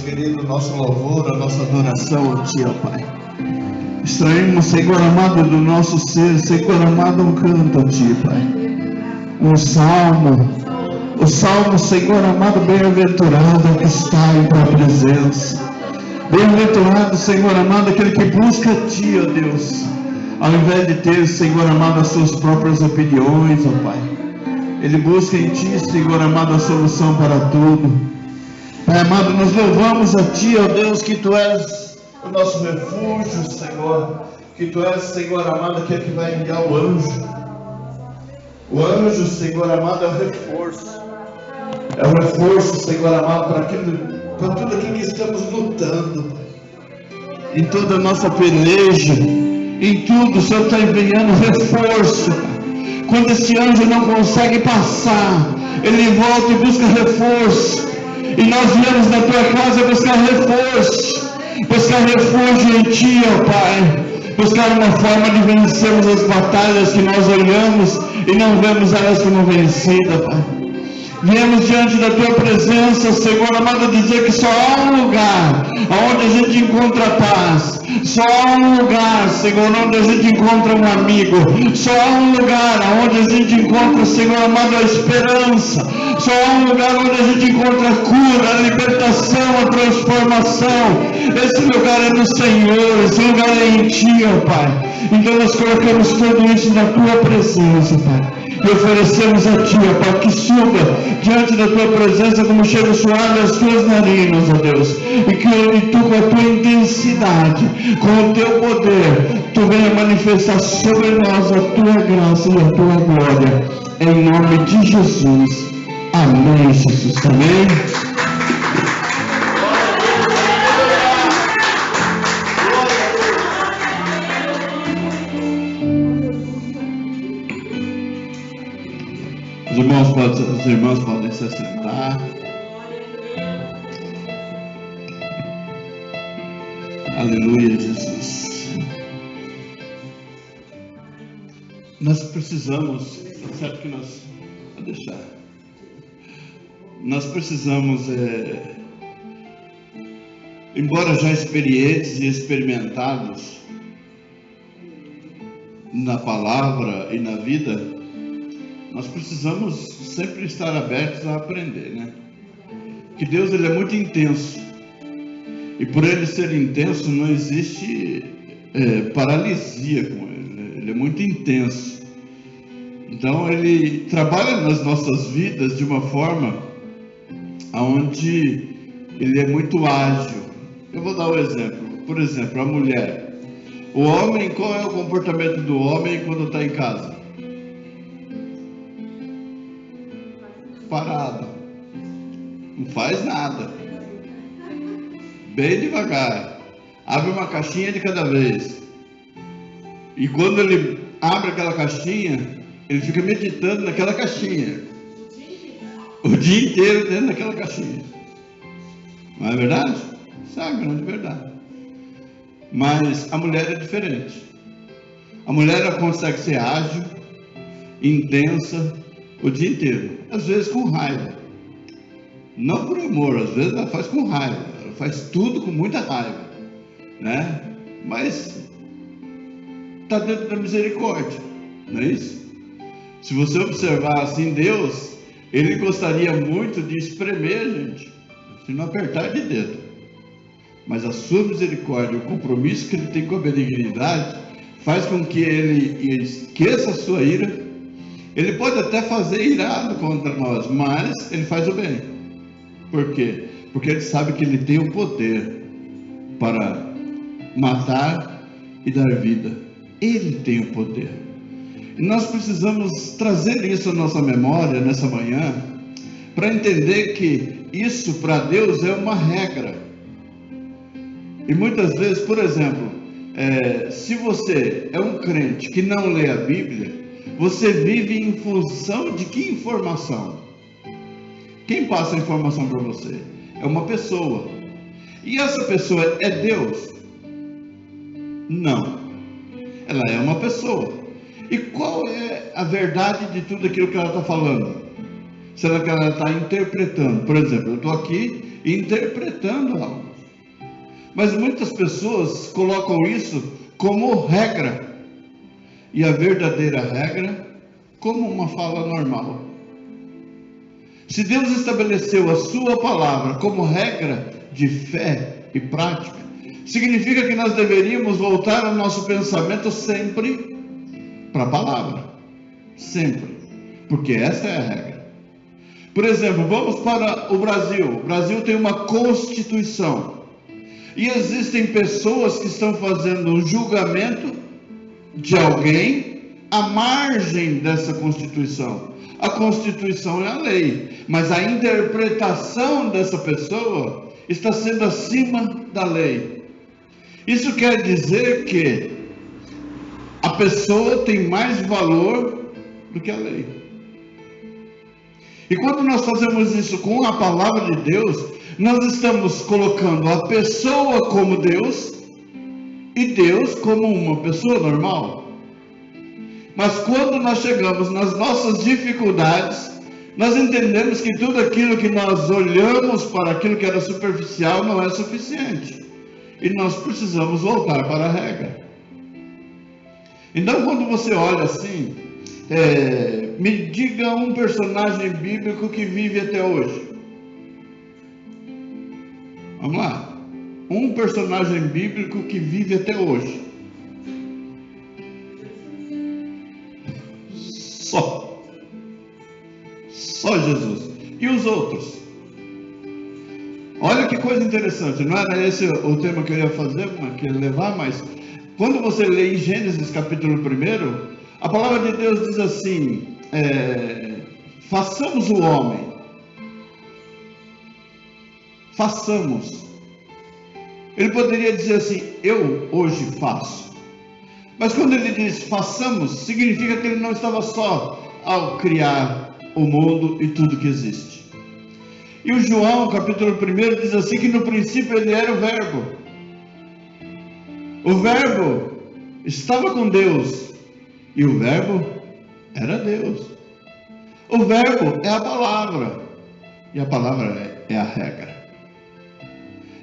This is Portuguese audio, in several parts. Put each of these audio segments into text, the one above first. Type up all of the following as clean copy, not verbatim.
querido, nosso louvor, a nossa adoração a Ti, ó Pai. Extraímos, Senhor amado, do nosso ser, Senhor amado, um canto a Ti, Pai. Um salmo, o salmo, Senhor amado, bem-aventurado que está em Tua presença. Bem-aventurado, Senhor amado, aquele que busca a Ti, ó Deus, ao invés de ter, Senhor amado, as suas próprias opiniões, ó Pai. Ele busca em Ti, Senhor amado, a solução para tudo. Pai amado, nós louvamos a Ti, ó Deus, que Tu és o nosso refúgio, Senhor. Que Tu és, Senhor amado, aquele que vai enviar o anjo. O anjo, Senhor amado, é o reforço. É o reforço, Senhor amado, para tudo aquilo que estamos lutando, Pai. Em toda a nossa peleja, em tudo, o Senhor está enviando reforço. Quando esse anjo não consegue passar, ele volta e busca reforço. E nós viemos na Tua casa buscar reforço, buscar refúgio em Ti, ó Pai. Buscar uma forma de vencermos as batalhas que nós olhamos e não vemos elas como vencidas, Pai. Viemos diante da Tua presença, Senhor amado, dizer que só há um lugar onde a gente encontra paz. Só há um lugar, Senhor, onde a gente encontra um amigo. Só há um lugar onde a gente encontra, Senhor amado, a esperança. Só há um lugar onde a gente encontra a cura, a libertação, a transformação. Esse lugar é do Senhor, esse lugar é em Ti, ó Pai. Então nós colocamos tudo isso na Tua presença, Pai. E oferecemos a Ti, ó Pai, que suba diante da Tua presença como cheiro suave as Tuas narinas, ó Deus. E que Tu, com a Tua intensidade, com o Teu poder, Tu venha manifestar sobre nós a Tua graça e a Tua glória. Em nome de Jesus. Amém, Jesus. Amém. Os irmãos podem se assentar. Aleluia, Jesus. Nós precisamos, tá certo que nós vamos deixar. Nós precisamos, embora já experientes e experimentados na palavra e na vida, nós precisamos sempre estar abertos a aprender, né? Que Deus, Ele é muito intenso. E por Ele ser intenso, não existe paralisia com Ele. Ele é muito intenso. Então, Ele trabalha nas nossas vidas de uma forma onde Ele é muito ágil. Eu vou dar um exemplo. Por exemplo, a mulher. O homem, qual é o comportamento do homem quando está em casa? Parado, não faz nada, bem devagar, abre uma caixinha de cada vez, e quando ele abre aquela caixinha, ele fica meditando naquela caixinha, o dia inteiro dentro daquela caixinha. Não é verdade? Isso é a grande verdade. Mas a mulher é diferente. A mulher, ela consegue ser ágil, intensa, o dia inteiro, às vezes com raiva, não por amor, às vezes ela faz com raiva, ela faz tudo com muita raiva, né? Mas está dentro da misericórdia, não é isso? Se você observar assim, Deus, Ele gostaria muito de espremer a gente, se não apertar de dedo, mas a sua misericórdia, o compromisso que Ele tem com a benignidade, faz com que Ele esqueça a sua ira. Ele pode até fazer irado contra nós, mas Ele faz o bem. Por quê? Porque Ele sabe que Ele tem o poder para matar e dar vida. Ele tem o poder. E nós precisamos trazer isso à nossa memória nessa manhã, para entender que isso para Deus é uma regra. E muitas vezes, por exemplo, se você é um crente que não lê a Bíblia, você vive em função de que informação? Quem passa a informação para você? É uma pessoa. E essa pessoa é Deus? Não. Ela é uma pessoa. E qual é a verdade de tudo aquilo que ela está falando? Será que ela está interpretando? Por exemplo, eu estou aqui interpretando algo. Mas muitas pessoas colocam isso como regra, e a verdadeira regra como uma fala normal. Se Deus estabeleceu a sua palavra como regra de fé e prática, significa que nós deveríamos voltar o nosso pensamento sempre para a palavra, sempre, porque essa é a regra. Por exemplo, vamos para o Brasil. O Brasil tem uma Constituição, e existem pessoas que estão fazendo um julgamento de alguém à margem dessa Constituição. A Constituição é a lei, mas a interpretação dessa pessoa está sendo acima da lei. Isso quer dizer que a pessoa tem mais valor do que a lei. E quando nós fazemos isso com a palavra de Deus, nós estamos colocando a pessoa como Deus e Deus como uma pessoa normal. Mas quando nós chegamos nas nossas dificuldades, nós entendemos que tudo aquilo que nós olhamos para aquilo que era superficial não é suficiente. E nós precisamos voltar para a regra. Então, quando você olha assim, me diga um personagem bíblico que vive até hoje. Vamos lá. Um personagem bíblico que vive até hoje. Só Jesus. E os outros? Olha que coisa interessante. Não era esse o tema que eu ia fazer, que eu ia levar, mas quando você lê em Gênesis capítulo 1, a palavra de Deus diz assim: façamos o homem. Façamos. Ele poderia dizer assim: eu hoje faço. Mas quando ele diz façamos, significa que ele não estava só ao criar o mundo e tudo que existe. E o João capítulo 1 diz assim que no princípio ele era o Verbo. O Verbo estava com Deus e o Verbo era Deus. O Verbo é a palavra e a palavra é a regra.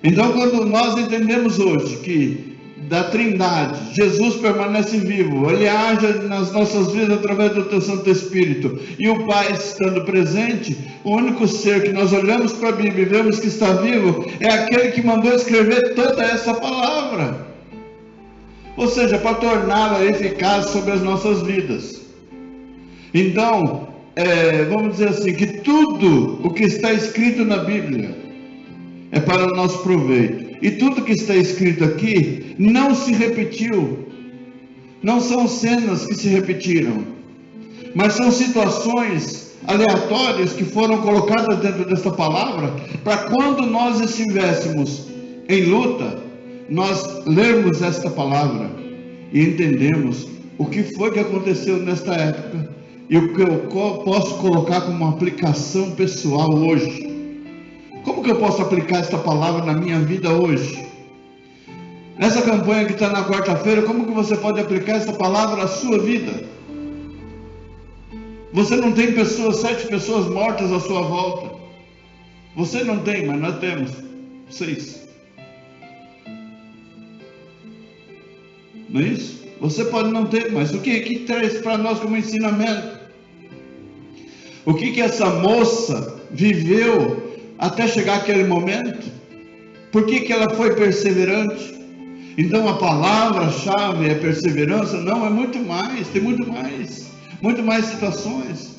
Então, quando nós entendemos hoje que da Trindade, Jesus permanece vivo, Ele age nas nossas vidas através do Teu Santo Espírito, e o Pai estando presente, o único ser que nós olhamos para a Bíblia e vemos que está vivo, é aquele que mandou escrever toda essa palavra, ou seja, para torná-la eficaz sobre as nossas vidas. Então, vamos dizer assim, que tudo o que está escrito na Bíblia é para o nosso proveito. E tudo que está escrito aqui não se repetiu. Não são cenas que se repetiram, mas são situações aleatórias que foram colocadas dentro desta palavra, para quando nós estivéssemos em luta, nós lermos esta palavra e entendemos o que foi que aconteceu nesta época e o que eu posso colocar como uma aplicação pessoal hoje. Como que eu posso aplicar esta palavra na minha vida hoje? Nessa campanha que está na quarta-feira, como que você pode aplicar essa palavra à sua vida? Você não tem 7 pessoas mortas à sua volta. Você não tem, mas nós temos 6. Não é isso? Você pode não ter, mas o que traz para nós como ensinamento? O que essa moça viveu até chegar aquele momento? Por que ela foi perseverante? Então a palavra-chave é perseverança? Não, é muito mais, tem muito mais situações.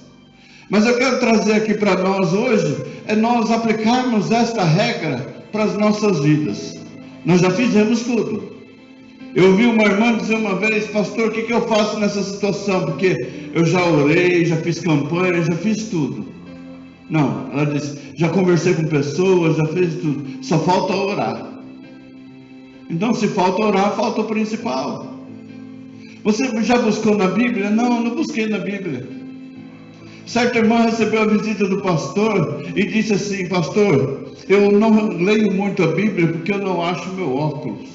Mas eu quero trazer aqui para nós hoje, nós aplicarmos esta regra para as nossas vidas. Nós já fizemos tudo. Eu ouvi uma irmã dizer uma vez: pastor, o que eu faço nessa situação? Porque eu já orei, já fiz campanha, já fiz tudo. Não, ela disse: já conversei com pessoas, já fiz tudo, só falta orar. Então, se falta orar, falta o principal. Você já buscou na Bíblia? Não, eu não busquei na Bíblia. Certa irmã recebeu a visita do pastor e disse assim: pastor, eu não leio muito a Bíblia porque eu não acho meu óculos.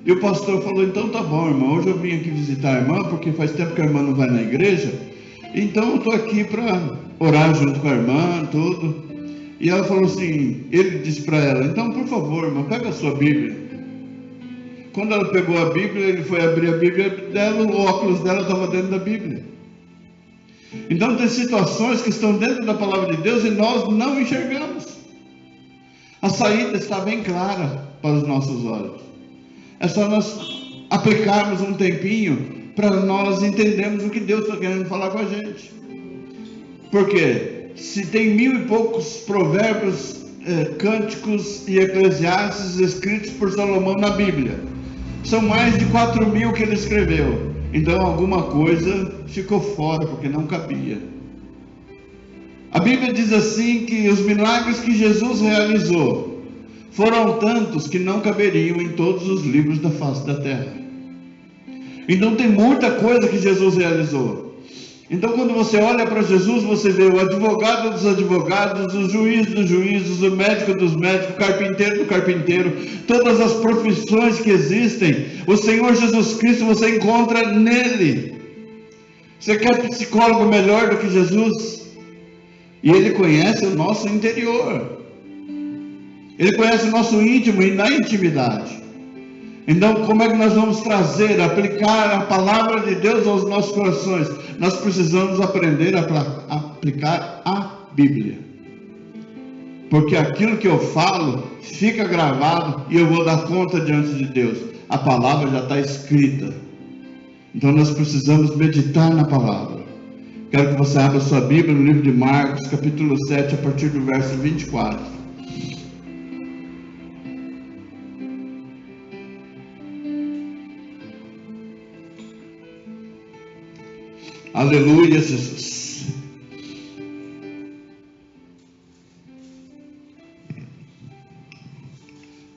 E o pastor falou: então tá bom, irmã, hoje eu vim aqui visitar a irmã porque faz tempo que a irmã não vai na igreja, então eu estou aqui para orar junto com a irmã, tudo. E ela falou assim, ele disse para ela, então por favor, irmã, pega a sua Bíblia. Quando ela pegou a Bíblia, ele foi abrir a Bíblia dela, o óculos dela estava dentro da Bíblia. Então tem situações que estão dentro da palavra de Deus e nós não enxergamos. A saída está bem clara para os nossos olhos. É só nós aplicarmos um tempinho para nós entendermos o que Deus está querendo falar com a gente. Porque se tem 1000 e poucos provérbios, cânticos e eclesiastes escritos por Salomão na Bíblia, são mais de 4.000 que ele escreveu. Então alguma coisa ficou fora, porque não cabia. A Bíblia diz assim que os milagres que Jesus realizou foram tantos que não caberiam em todos os livros da face da terra. Então tem muita coisa que Jesus realizou. Então quando você olha para Jesus, você vê o advogado dos advogados, o juiz dos juízes, o médico dos médicos, o carpinteiro do carpinteiro, todas as profissões que existem, o Senhor Jesus Cristo você encontra nele. Você quer psicólogo melhor do que Jesus? E ele conhece o nosso interior, ele conhece o nosso íntimo e na intimidade. Então como é que nós vamos trazer, aplicar a palavra de Deus aos nossos corações? Nós precisamos aprender a aplicar a Bíblia, porque aquilo que eu falo fica gravado e eu vou dar conta diante de Deus. A palavra já está escrita, então nós precisamos meditar na palavra. Quero que você abra sua Bíblia no livro de Marcos, capítulo 7, a partir do verso 24. Aleluia, Jesus.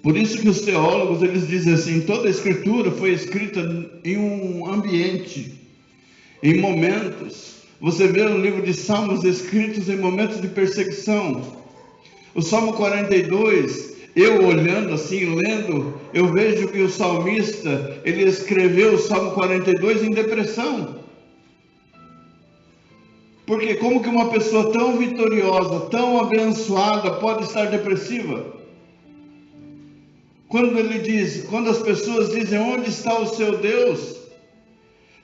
Por isso que os teólogos, eles dizem assim, toda a escritura foi escrita em um ambiente, em momentos. Você vê o livro de Salmos escritos em momentos de perseguição. O Salmo 42, eu olhando assim, lendo, eu vejo que o salmista, ele escreveu o Salmo 42 em depressão. Porque como que uma pessoa tão vitoriosa, tão abençoada pode estar depressiva? Quando ele diz, quando as pessoas dizem, onde está o seu Deus?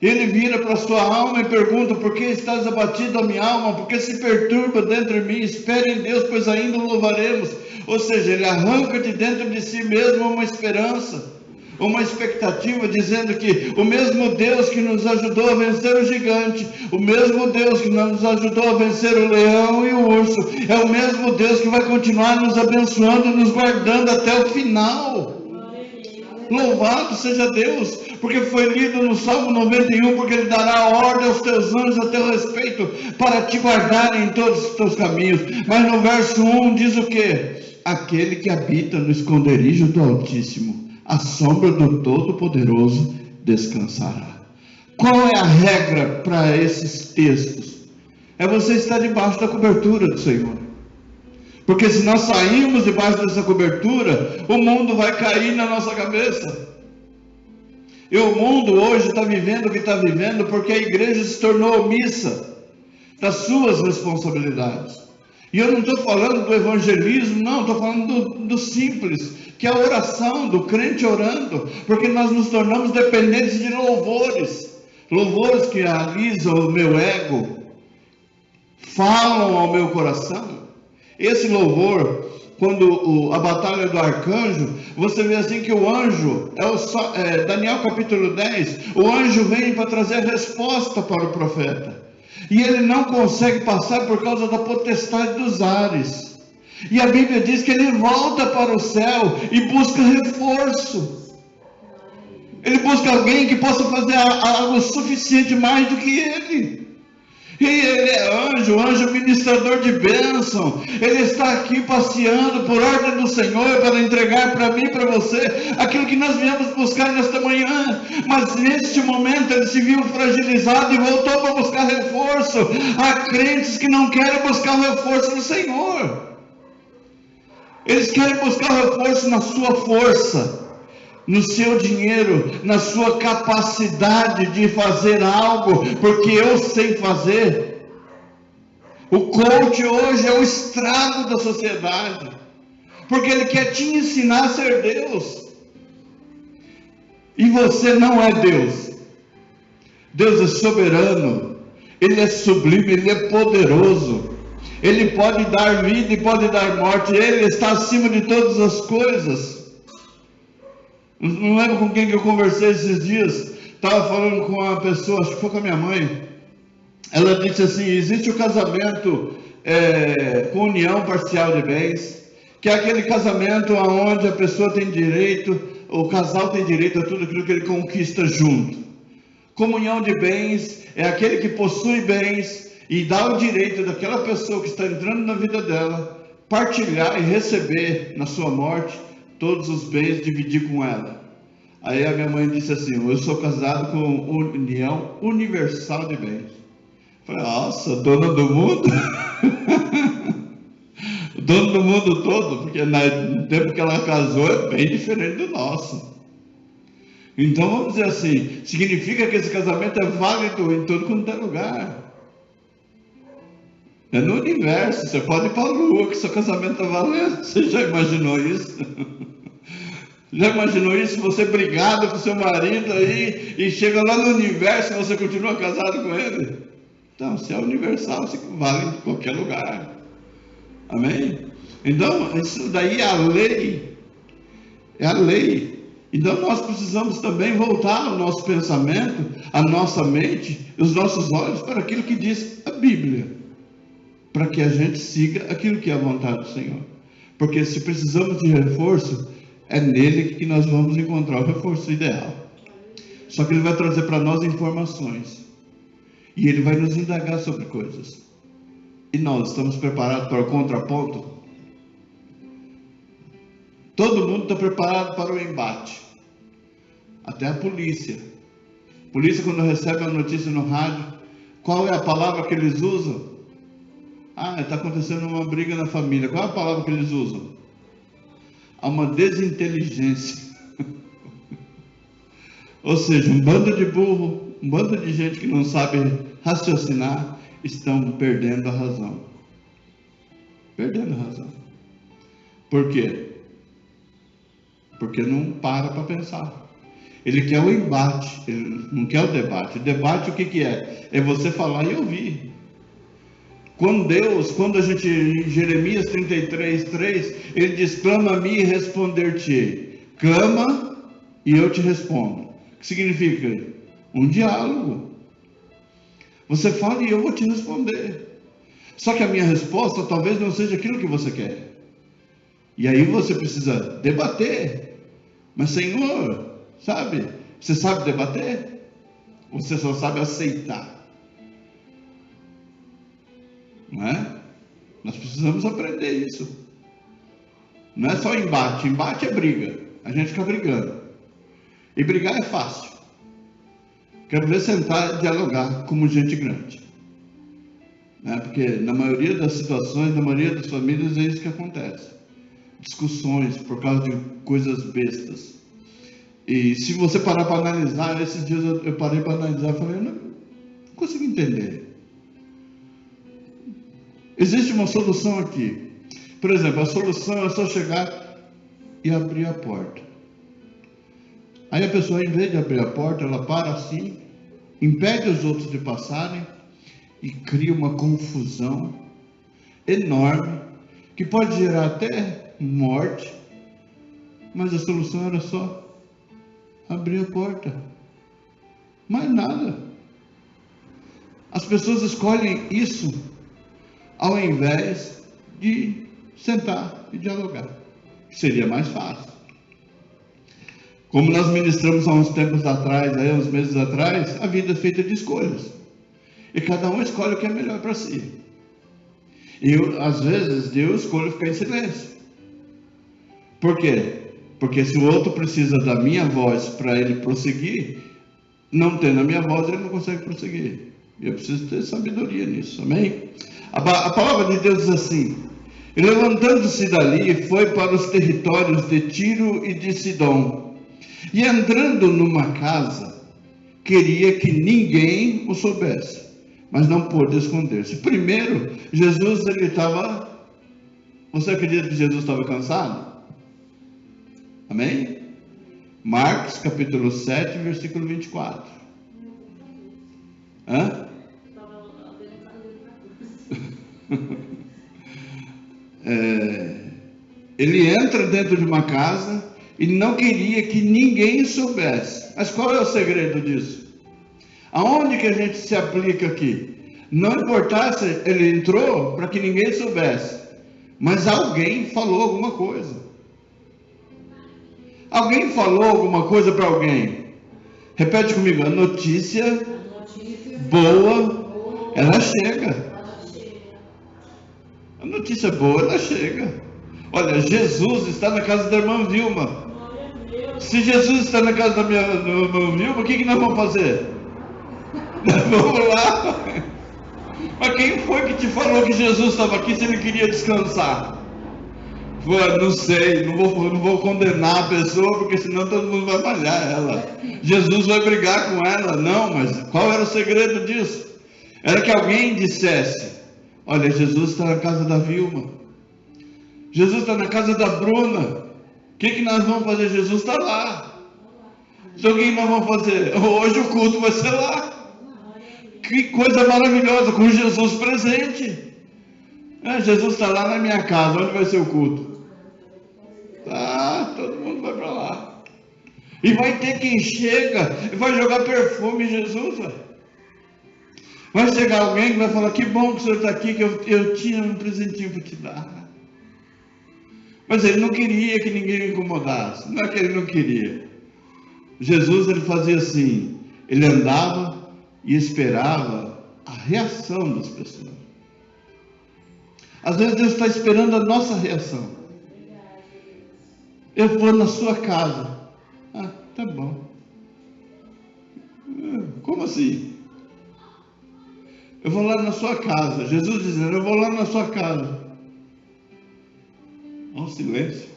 Ele vira para a sua alma e pergunta, por que estás abatido a minha alma? Por que se perturba dentro de mim? Espere em Deus, pois ainda o louvaremos. Ou seja, ele arranca de dentro de si mesmo uma esperança, uma expectativa, dizendo que o mesmo Deus que nos ajudou a vencer o gigante, o mesmo Deus que nos ajudou a vencer o leão e o urso, é o mesmo Deus que vai continuar nos abençoando, nos guardando até o final. Louvado seja Deus, porque foi lido no Salmo 91, porque ele dará ordem aos teus anjos a teu respeito, para te guardarem em todos os teus caminhos. Mas no verso 1 diz o quê? Aquele que habita no esconderijo do Altíssimo, a sombra do Todo-Poderoso descansará. Qual é a regra para esses textos? É você estar debaixo da cobertura do Senhor. Porque se nós sairmos debaixo dessa cobertura, o mundo vai cair na nossa cabeça. E o mundo hoje está vivendo o que está vivendo porque a igreja se tornou omissa das suas responsabilidades. E eu não estou falando do evangelismo, não, estou falando do simples, que é a oração, do crente orando, porque nós nos tornamos dependentes de louvores, louvores que alisam o meu ego, falam ao meu coração. Esse louvor, quando a batalha do arcanjo, você vê assim que o anjo, Daniel capítulo 10, o anjo vem para trazer a resposta para o profeta, e ele não consegue passar por causa da potestade dos ares, e a Bíblia diz que ele volta para o céu e busca reforço, ele busca alguém que possa fazer algo suficiente mais do que ele. E ele é anjo ministrador de bênção. Ele está aqui passeando por ordem do Senhor para entregar para mim e para você aquilo que nós viemos buscar nesta manhã. Mas neste momento ele se viu fragilizado e voltou para buscar reforço. Há crentes que não querem buscar o reforço no Senhor. Eles querem buscar o reforço na sua força, no seu dinheiro, na sua capacidade de fazer algo, porque eu sei fazer. O coach hoje é o estrago da sociedade, porque ele quer te ensinar a ser Deus, e você não é Deus. Deus é soberano, Ele é sublime, Ele é poderoso, Ele pode dar vida e pode dar morte, Ele está acima de todas as coisas. Não lembro com quem que eu conversei esses dias, estava falando com uma pessoa, acho que foi com a minha mãe. Ela disse assim: existe o casamento com união parcial de bens, que é aquele casamento onde a pessoa tem direito, o casal tem direito a tudo aquilo que ele conquista junto. Comunhão de bens é aquele que possui bens e dá o direito daquela pessoa que está entrando na vida dela partilhar e receber na sua morte todos os bens, dividir com ela. Aí a minha mãe disse assim: eu sou casado com união universal de bens. Falei: nossa, dona do mundo? Dono do mundo todo, porque no tempo que ela casou é bem diferente do nosso. Então vamos dizer assim, significa que esse casamento é válido em todo quanto é lugar. É no universo, você pode ir para a lua que seu casamento está valendo. Você já imaginou isso? Já imaginou isso? Você brigado com seu marido aí e chega lá no universo e você continua casado com ele? Então, se é universal, você vale em qualquer lugar. Amém? Então, isso daí é a lei. É a lei. Então, nós precisamos também voltar o nosso pensamento, a nossa mente, os nossos olhos para aquilo que diz a Bíblia, para que a gente siga aquilo que é a vontade do Senhor. Porque se precisamos de reforço, é nele que nós vamos encontrar o reforço ideal. Só que ele vai trazer para nós informações, e ele vai nos indagar sobre coisas. E nós estamos preparados para o contraponto? Todo mundo está preparado para o embate. Até a polícia. A polícia, quando recebe a notícia no rádio, qual é a palavra que eles usam? Ah, está acontecendo uma briga na família. Qual é a palavra que eles usam? Há uma desinteligência. Ou seja, um bando de burro, um bando de gente que não sabe raciocinar, estão perdendo a razão. Perdendo a razão. Por quê? Porque não para pensar. Ele quer o embate, ele não quer o debate. O debate, o que é? É você falar e ouvir. Quando a gente, em Jeremias 33:3, ele diz: clama-me e responder-te-ei. Clama e eu te respondo. O que significa? Um diálogo. Você fala e eu vou te responder. Só que a minha resposta talvez não seja aquilo que você quer. E aí você precisa debater. Mas, Senhor, sabe? Você sabe debater? Ou você só sabe aceitar? Não é? Nós precisamos aprender isso. Não é só embate. Embate é briga. A gente fica brigando. E brigar é fácil. Quero ver sentar e dialogar como gente grande. Porque na maioria das situações, na maioria das famílias, é isso que acontece. Discussões por causa de coisas bestas. E se você parar para analisar, esses dias eu parei para analisar e falei: eu não consigo entender. Existe uma solução aqui. Por exemplo, a solução é só chegar e abrir a porta. Aí a pessoa, em vez de abrir a porta, ela para assim, impede os outros de passarem e cria uma confusão enorme que pode gerar até morte. Mas a solução era só abrir a porta. Mais nada. As pessoas escolhem isso ao invés de sentar e dialogar, que seria mais fácil. Como nós ministramos há uns tempos atrás, uns meses atrás, a vida é feita de escolhas. E cada um escolhe o que é melhor para si. E às vezes eu escolho ficar em silêncio. Por quê? Porque se o outro precisa da minha voz para ele prosseguir, não tendo a minha voz, ele não consegue prosseguir. Eu preciso ter sabedoria nisso, amém? A palavra de Deus diz assim: e levantando-se dali, foi para os territórios de Tiro e de Sidom. E entrando numa casa, queria que ninguém o soubesse, mas não pôde esconder-se. Primeiro, Jesus, ele estava... Você acredita que Jesus estava cansado? Amém? Marcos capítulo 7, versículo 24. Hã? Ele entra dentro de uma casa e não queria que ninguém soubesse. Mas qual é o segredo disso? Aonde que a gente se aplica aqui? Não importasse, ele entrou para que ninguém soubesse, mas alguém falou alguma coisa. Alguém falou alguma coisa para alguém. Repete comigo: a notícia boa, ela chega. A notícia boa, ela chega. Olha, Jesus está na casa da irmã Vilma. Se Jesus está na casa da minha irmã Vilma, o que nós vamos fazer? Nós vamos lá. Mas quem foi que te falou que Jesus estava aqui se ele queria descansar? Não sei, não vou condenar a pessoa, porque senão todo mundo vai malhar ela. Jesus vai brigar com ela. Não, mas qual era o segredo disso? Era que alguém dissesse: olha, Jesus está na casa da Vilma, Jesus está na casa da Bruna. O que nós vamos fazer? Jesus está lá. Então o que nós vamos fazer? Hoje o culto vai ser lá. Que coisa maravilhosa, com Jesus presente. Jesus está lá na minha casa. Onde vai ser o culto? Todo mundo vai para lá. E vai ter quem chega e vai jogar perfume em Jesus. Vai chegar alguém que vai falar: que bom que o senhor está aqui, que eu tinha um presentinho para te dar. Mas ele não queria que ninguém o incomodasse. Não é que ele não queria. Jesus, ele fazia assim: ele andava e esperava a reação das pessoas. Às vezes Deus está esperando a nossa reação. Eu vou na sua casa. Tá bom. Como assim? Eu vou lá na sua casa. Jesus dizendo: eu vou lá na sua casa. Silêncio.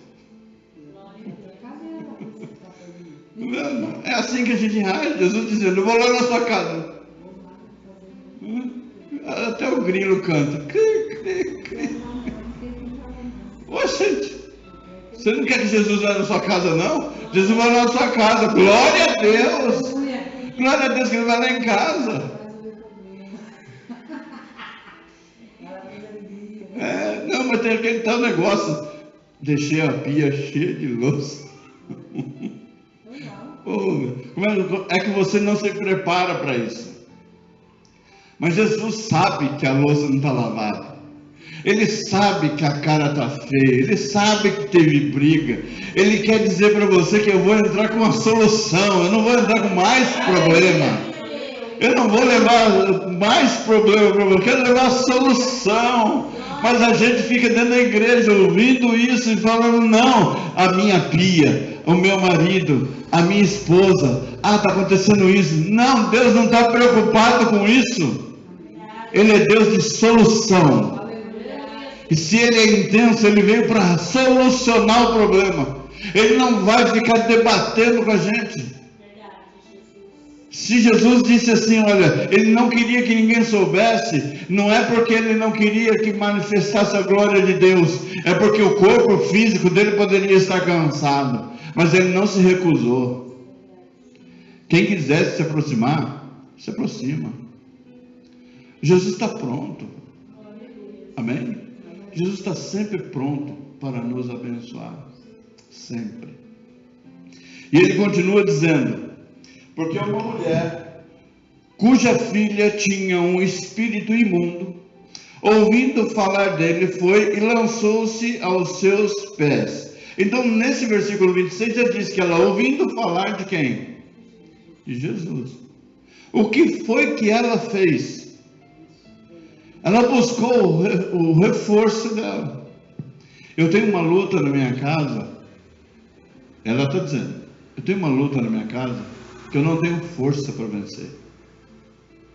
É assim que a gente reage. Jesus dizendo: eu vou lá na sua casa. Até o grilo canta. Oxe, você não quer que Jesus vá na sua casa, não? Jesus vai lá na sua casa. Glória a Deus. Glória a Deus que ele vai lá em casa. Não, mas tem aquele tal negócio. Deixei a pia cheia de louça. É que você não se prepara para isso. Mas Jesus sabe que a louça não está lavada. Ele sabe que a cara está feia. Ele sabe que teve briga. Ele quer dizer para você que eu vou entrar com uma solução. Eu não vou entrar com mais problema. Eu não vou levar mais problema para você. Eu quero levar a solução. Mas a gente fica dentro da igreja ouvindo isso e falando: não, a minha pia, o meu marido, a minha esposa, está acontecendo isso. Não, Deus não está preocupado com isso. Ele é Deus de solução. E se Ele é intenso, Ele veio para solucionar o problema. Ele não vai ficar debatendo com a gente. Se Jesus disse assim: olha, Ele não queria que ninguém soubesse, não é porque Ele não queria que manifestasse a glória de Deus, é porque o corpo físico dele poderia estar cansado, mas Ele não se recusou. Quem quisesse se aproximar, se aproxima. Jesus está pronto. Amém? Jesus está sempre pronto para nos abençoar. Sempre. E Ele continua dizendo: porque uma mulher cuja filha tinha um espírito imundo, ouvindo falar dele, foi e lançou-se aos seus pés. Então, nesse versículo 26, já diz que ela, ouvindo falar de quem? De Jesus. O que foi que ela fez? Ela buscou o reforço dela. Eu tenho uma luta na minha casa. Ela está dizendo: eu tenho uma luta na minha casa que eu não tenho força para vencer.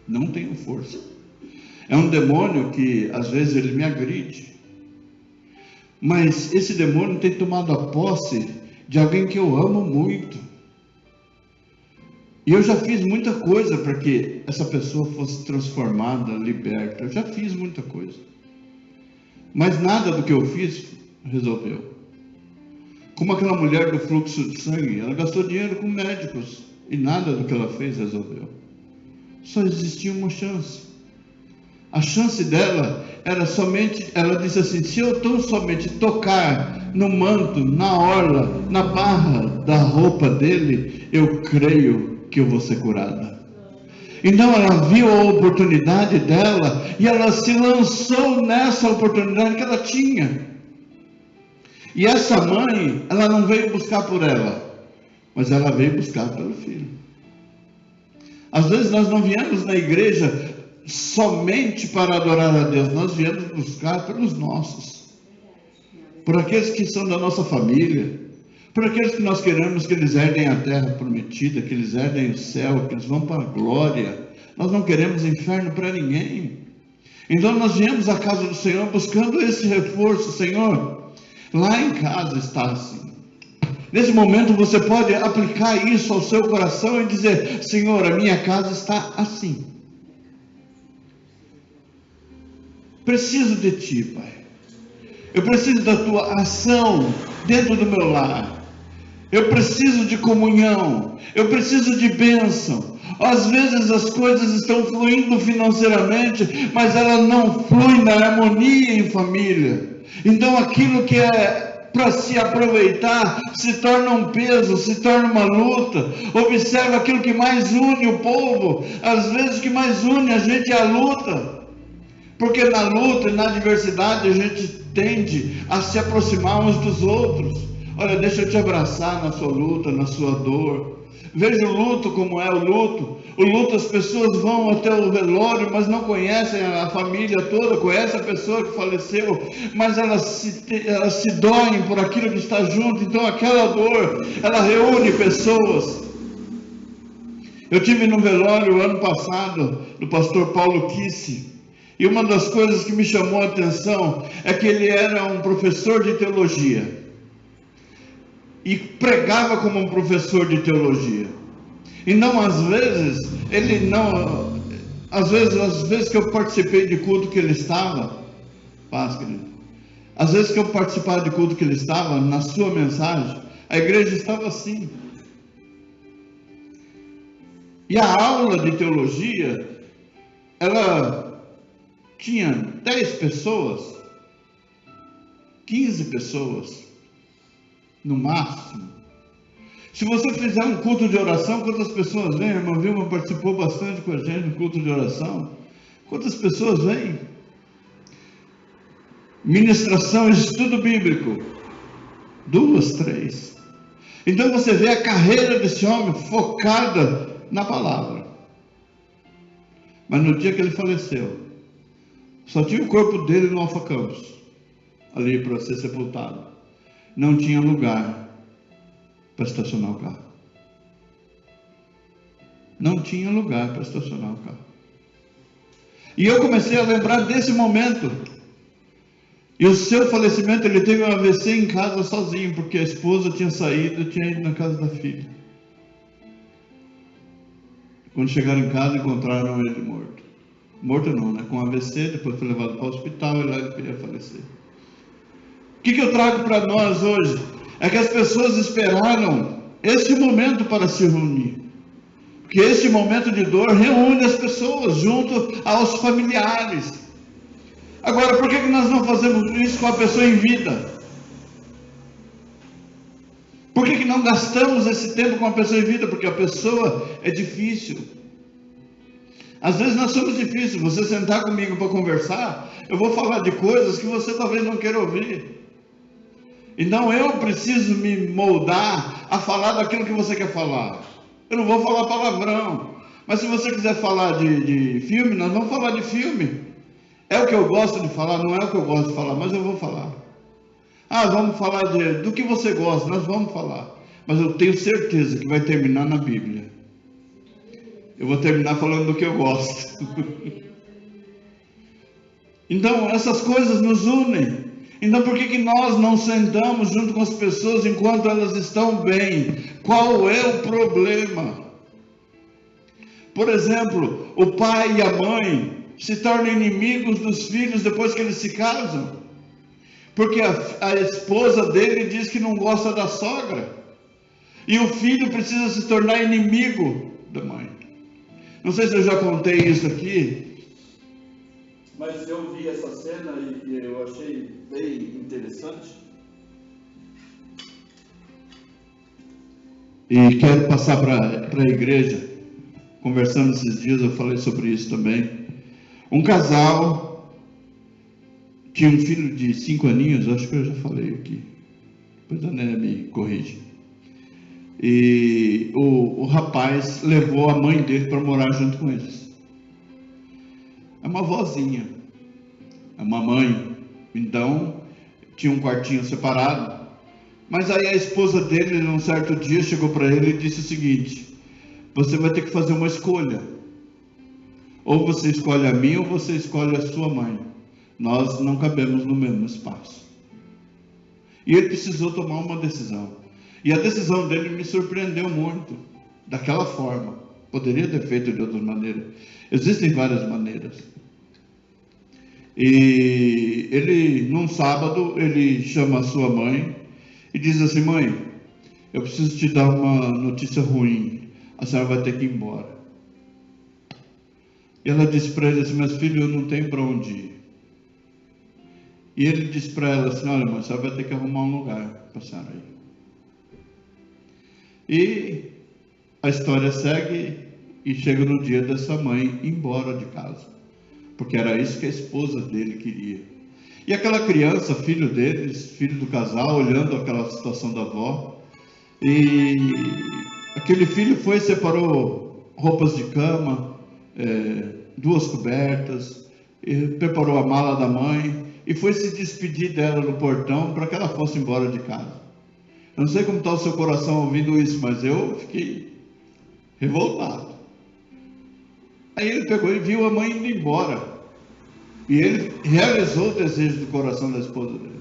Não tenho força. É um demônio que às vezes ele me agride. Mas esse demônio tem tomado a posse de alguém que eu amo muito. E eu já fiz muita coisa para que essa pessoa fosse transformada, liberta. Eu já fiz muita coisa. Mas nada do que eu fiz resolveu. Como aquela mulher do fluxo de sangue, ela gastou dinheiro com médicos e nada do que ela fez resolveu. Só existia uma chance. A chance dela era somente, ela disse assim: se eu tão somente tocar no manto, na orla, na barra da roupa dele, eu creio que eu vou ser curada. Então ela viu a oportunidade dela e ela se lançou nessa oportunidade que ela tinha. E essa mãe, ela não veio buscar por ela, mas ela veio buscar pelo filho. Às vezes nós não viemos na igreja somente para adorar a Deus, nós viemos buscar pelos nossos, por aqueles que são da nossa família, por aqueles que nós queremos que eles herdem a terra prometida, que eles herdem o céu, que eles vão para a glória. Nós não queremos inferno para ninguém. Então nós viemos à casa do Senhor buscando esse reforço. Senhor, lá em casa está assim. Nesse momento você pode aplicar isso ao seu coração e dizer: Senhor, a minha casa está assim. Preciso de Ti, Pai. Eu preciso da Tua ação dentro do meu lar. Eu preciso de comunhão. Eu preciso de bênção. Às vezes as coisas estão fluindo financeiramente, mas ela não flui na harmonia em família. Então aquilo que é para se aproveitar se torna um peso, se torna uma luta. Observa aquilo que mais une o povo. Às vezes o que mais une a gente é a luta. Porque na luta e na adversidade a gente tende a se aproximar uns dos outros. Olha, deixa eu te abraçar na sua luta, na sua dor. Veja o luto como é o luto. O luto, as pessoas vão até o velório, mas não conhecem a família toda, conhecem a pessoa que faleceu, mas elas se doem por aquilo que está junto. Então aquela dor, ela reúne pessoas. Eu tive no velório ano passado do pastor Paulo Kisse, e uma das coisas que me chamou a atenção é que ele era um professor de teologia e pregava como um professor de teologia. E não, às vezes que eu participei de culto que ele estava, às vezes que eu participava de culto que ele estava, na sua mensagem, a igreja estava assim. E a aula de teologia, ela tinha 10 pessoas, 15 pessoas, no máximo. Se você fizer um culto de oração, quantas pessoas vêm? A irmã Vilma participou bastante com a gente no culto de oração. Quantas pessoas vêm? Ministração, estudo bíblico, 2, 3. Então você vê a carreira desse homem focada na palavra. Mas no dia que ele faleceu, só tinha o corpo dele no Alfa Campos, ali para ser sepultado. Não tinha lugar para estacionar o carro. Não tinha lugar para estacionar o carro. E eu comecei a lembrar desse momento. E o seu falecimento, ele teve um AVC em casa sozinho, porque a esposa tinha saído e tinha ido na casa da filha. Quando chegaram em casa, encontraram ele morto. Morto não, né? Com AVC, depois foi levado para o hospital e lá ele ia falecer. O que eu trago para nós hoje? É que as pessoas esperaram esse momento para se reunir. Porque esse momento de dor reúne as pessoas junto aos familiares. Agora, por que nós não fazemos isso com a pessoa em vida? Por que não gastamos esse tempo com a pessoa em vida? Porque a pessoa é difícil. Às vezes nós somos difíceis. Você sentar comigo para conversar, eu vou falar de coisas que você talvez não queira ouvir. Então eu preciso me moldar a falar daquilo que você quer falar. Eu não vou falar palavrão. Mas se você quiser falar de filme, nós vamos falar de filme. É o que eu gosto de falar, não é o que eu gosto de falar, mas eu vou falar. Vamos falar do que você gosta, nós vamos falar. Mas eu tenho certeza que vai terminar na Bíblia. Eu vou terminar falando do que eu gosto. Então essas coisas nos unem. Então por que nós não sentamos junto com as pessoas enquanto elas estão bem? Qual é o problema? Por exemplo, o pai e a mãe se tornam inimigos dos filhos depois que eles se casam, porque a esposa dele diz que não gosta da sogra, e o filho precisa se tornar inimigo da mãe. Não sei se eu já contei isso aqui, mas eu vi essa cena e eu achei bem interessante. E quero passar para a igreja. Conversando esses dias, eu falei sobre isso também. Um casal tinha um filho de 5 aninhos, acho que eu já falei aqui. Depois a Néia me corrige. E o rapaz levou a mãe dele para morar junto com eles. É uma vozinha, é uma mãe. Então, tinha um quartinho separado. Mas aí a esposa dele, num certo dia, chegou para ele e disse o seguinte: você vai ter que fazer uma escolha. Ou você escolhe a mim, ou você escolhe a sua mãe. Nós não cabemos no mesmo espaço. E ele precisou tomar uma decisão. E a decisão dele me surpreendeu muito. Daquela forma. Poderia ter feito de outra maneira. Existem várias maneiras. E ele, num sábado, ele chama a sua mãe e diz assim: mãe, eu preciso te dar uma notícia ruim. A senhora vai ter que ir embora. E ela disse para ele assim: mas filho, eu não tenho para onde ir. E ele disse para ela assim: olha, mas a senhora vai ter que arrumar um lugar para a senhora ir. E a história segue e chega no dia dessa mãe ir embora de casa, porque era isso que a esposa dele queria. E aquela criança, filho deles, filho do casal, olhando aquela situação da avó, e aquele filho foi, separou roupas de cama, 2 cobertas, preparou a mala da mãe e foi se despedir dela no portão para que ela fosse embora de casa. Eu não sei como está o seu coração ouvindo isso, mas eu fiquei revoltado. Aí ele pegou e viu a mãe indo embora. E ele realizou o desejo do coração da esposa dele.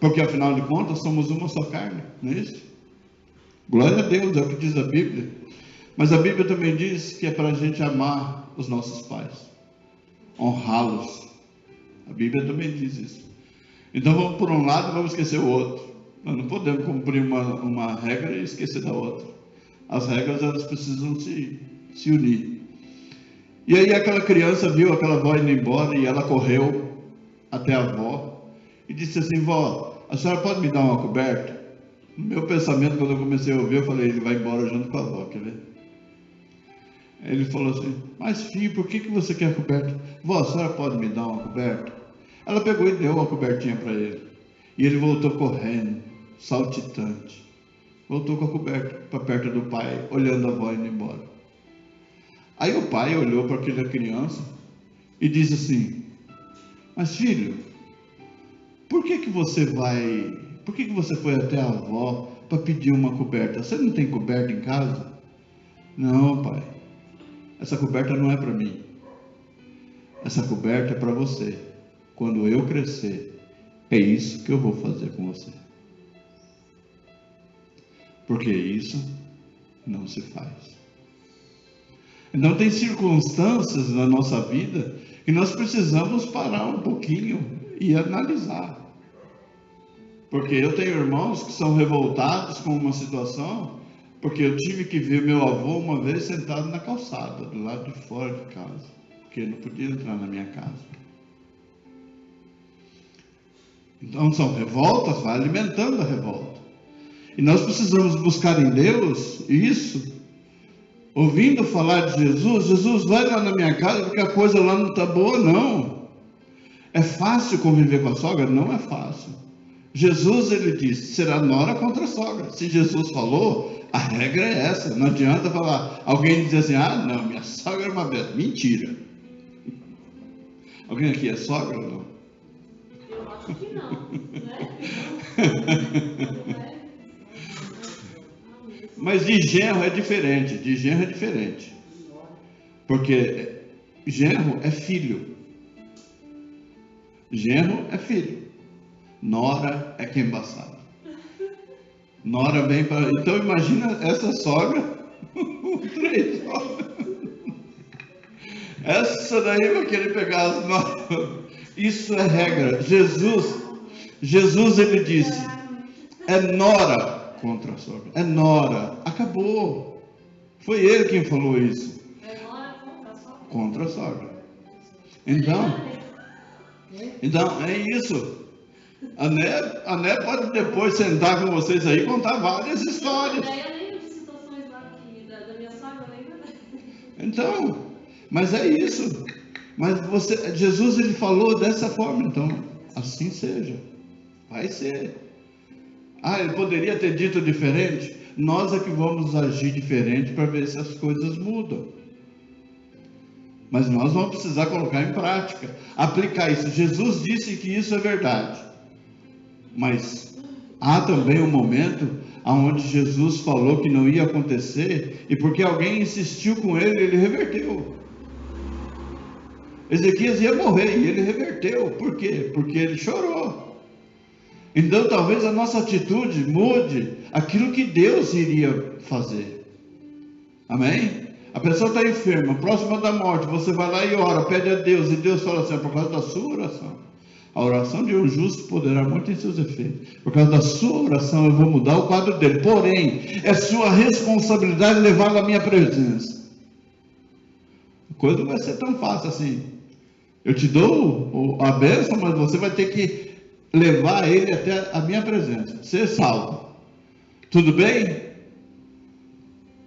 Porque afinal de contas somos uma só carne, não é isso? Glória a Deus, é o que diz a Bíblia. Mas a Bíblia também diz que é para a gente amar os nossos pais, honrá-los. A Bíblia também diz isso. Então vamos por um lado e vamos esquecer o outro. Nós não podemos cumprir uma regra e esquecer da outra. As regras, elas precisam se unir. E aí aquela criança viu aquela avó indo embora e ela correu até a avó e disse assim: vó, a senhora pode me dar uma coberta? No meu pensamento, quando eu comecei a ouvir, eu falei: ele vai embora junto com a avó, quer ver? Aí ele falou assim: mas filho, por que você quer coberta? Vó, a senhora pode me dar uma coberta? Ela pegou e deu uma cobertinha para ele. E ele voltou correndo, saltitante. Voltou com a coberta para perto do pai, olhando a avó indo embora. Aí o pai olhou para aquela criança e disse assim: mas filho, por que você foi até a avó para pedir uma coberta? Você não tem coberta em casa? Não, pai, essa coberta não é para mim. Essa coberta é para você. Quando eu crescer, é isso que eu vou fazer com você. Porque isso não se faz. Então tem circunstâncias na nossa vida que nós precisamos parar um pouquinho e analisar. Porque eu tenho irmãos que são revoltados com uma situação, porque eu tive que ver meu avô uma vez sentado na calçada, do lado de fora de casa, porque ele não podia entrar na minha casa. Então são revoltas, vai alimentando a revolta. E nós precisamos buscar em Deus isso, ouvindo falar de Jesus: Jesus, vai lá na minha casa, porque a coisa lá não está boa, não. É fácil conviver com a sogra? Não é fácil. Jesus, ele disse, será nora contra a sogra. Se Jesus falou, a regra é essa. Não adianta falar, alguém dizer assim: ah, não, minha sogra é uma besta. Mentira. Alguém aqui é sogra ou não? Eu acho que não, né? Mas de genro é diferente. De genro é diferente. Porque genro é filho. Genro é filho. Nora é que é embaçado. Nora vem para... Então imagina essa sogra com 3 horas. Essa daí vai querer pegar as notas. Isso é regra. Jesus ele disse, é nora contra a sogra. É nora. Acabou. Foi ele quem falou isso. É nora contra a sogra? Contra a sogra. Então é isso. A Né pode depois sentar com vocês aí e contar várias histórias. Daí eu lembro de situações lá da minha sogra, eu lembro. Então, mas é isso. Mas Jesus ele falou dessa forma, então assim seja. Vai ser. Ele poderia ter dito diferente. Nós é que vamos agir diferente para ver se as coisas mudam. Mas nós vamos precisar colocar em prática, aplicar isso. Jesus disse que isso é verdade. Mas há também um momento onde Jesus falou que não ia acontecer, e porque alguém insistiu com ele, ele reverteu. Ezequias ia morrer e ele reverteu. Por quê? Porque ele chorou. Então talvez a nossa atitude mude aquilo que Deus iria fazer. Amém? A pessoa está enferma, próxima da morte, você vai lá e ora, pede a Deus, e Deus fala assim, por causa da sua oração. A oração de um justo poderá muito em seus efeitos. Por causa da sua oração eu vou mudar o quadro dele. Porém, é sua responsabilidade levá-lo à minha presença. A coisa não vai ser tão fácil assim. Eu te dou a bênção, mas você vai ter que levar ele até a minha presença. Ser salvo. Tudo bem?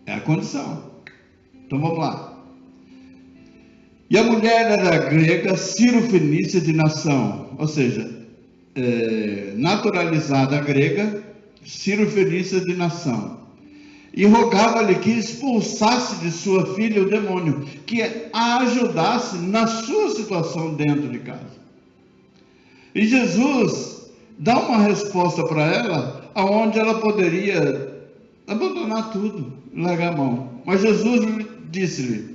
É a condição. Então vamos lá. E a mulher era grega, Ciro-fenícia de nação, ou seja, naturalizada grega, Ciro-fenícia de nação. E rogava-lhe que expulsasse de sua filha o demônio, que a ajudasse na sua situação dentro de casa. E Jesus dá uma resposta para ela, aonde ela poderia abandonar tudo, largar a mão. Mas Jesus disse-lhe,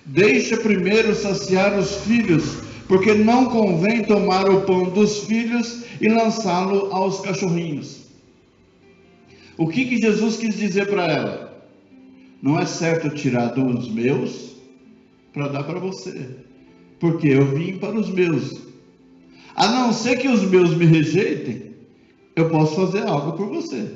deixa primeiro saciar os filhos, porque não convém tomar o pão dos filhos e lançá-lo aos cachorrinhos. O que Jesus quis dizer para ela? Não é certo tirar dos meus para dar para você, porque eu vim para os meus. A não ser que os meus me rejeitem, eu posso fazer algo por você.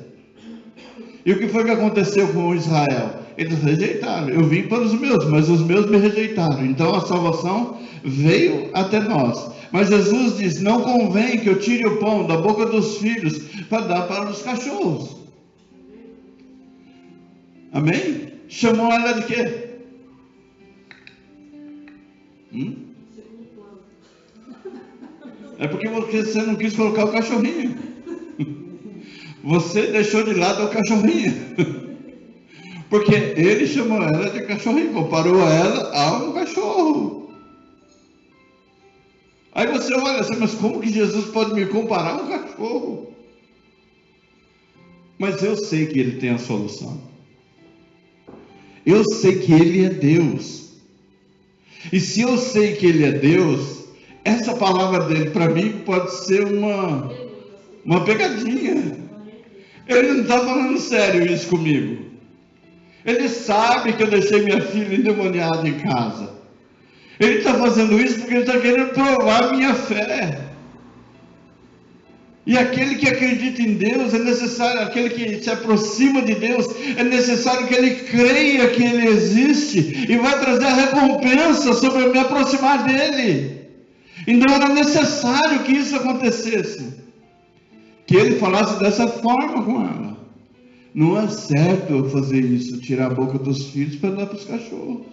E o que foi que aconteceu com Israel? Eles rejeitaram. Eu vim para os meus, mas os meus me rejeitaram. Então a salvação veio até nós. Mas Jesus diz, não convém que eu tire o pão da boca dos filhos para dar para os cachorros. Amém? Chamou ela de quê? É porque você não quis colocar o cachorrinho. Você deixou de lado o cachorrinho. Porque ele chamou ela de cachorrinho, comparou ela a um cachorro. Aí você olha assim, mas como que Jesus pode me comparar a um cachorro? Mas eu sei que ele tem a solução. Eu sei que ele é Deus. E se eu sei que ele é Deus, essa palavra dele para mim pode ser uma pegadinha. Ele não está falando sério isso comigo. Ele sabe que eu deixei minha filha endemoniada em casa. Ele está fazendo isso porque ele está querendo provar a minha fé. E aquele que acredita em Deus é necessário, aquele que se aproxima de Deus, é necessário que ele creia que ele existe e vai trazer a recompensa sobre eu me aproximar dele. Então era necessário que isso acontecesse, que ele falasse dessa forma com ela. Não é certo eu fazer isso, tirar a boca dos filhos para dar para os cachorros.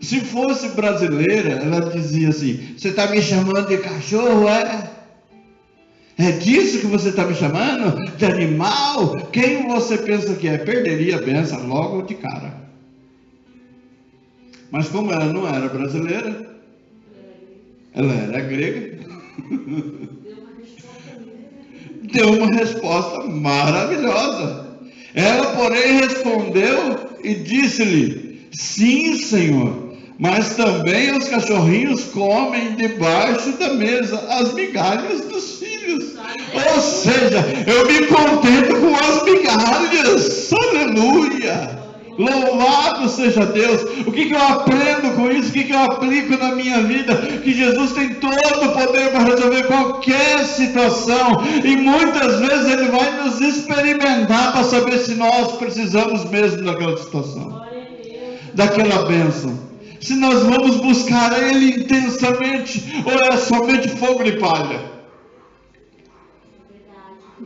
Se fosse brasileira, ela dizia assim, você está me chamando de cachorro, é? É disso que você está me chamando? De animal? Quem você pensa que é? Perderia a benção logo de cara. Mas como ela não era brasileira, ela era grega, deu uma resposta maravilhosa. Ela, porém, respondeu e disse-lhe, sim, Senhor, mas também os cachorrinhos comem debaixo da mesa as migalhas dos filhos. Ou seja, eu me contento com as migalhas. Aleluia! Louvado seja Deus. O que eu aprendo com isso? O que eu aplico na minha vida? Que Jesus tem todo o poder para resolver qualquer situação, e muitas vezes Ele vai nos experimentar para saber se nós precisamos mesmo daquela situação, daquela bênção, se nós vamos buscar Ele intensamente, ou é somente fogo de palha.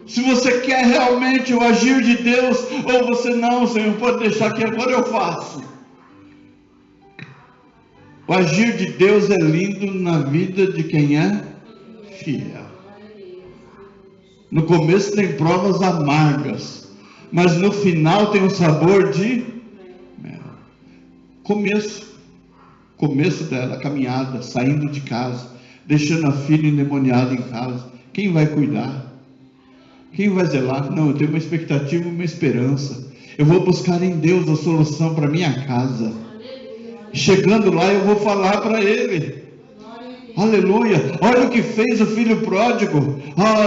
Se você quer realmente o agir de Deus, ou você não, Senhor, pode deixar que agora eu faço. O agir de Deus é lindo na vida de quem é fiel. No começo tem provas amargas, mas no final tem um sabor de mel. Começo dela, caminhada, saindo de casa, deixando a filha endemoniada em casa. Quem vai cuidar? Quem vai zelar? Não, eu tenho uma expectativa, uma esperança. Eu vou buscar em Deus a solução para minha casa. Chegando lá, eu vou falar para Ele. Aleluia. Olha o que fez o filho pródigo.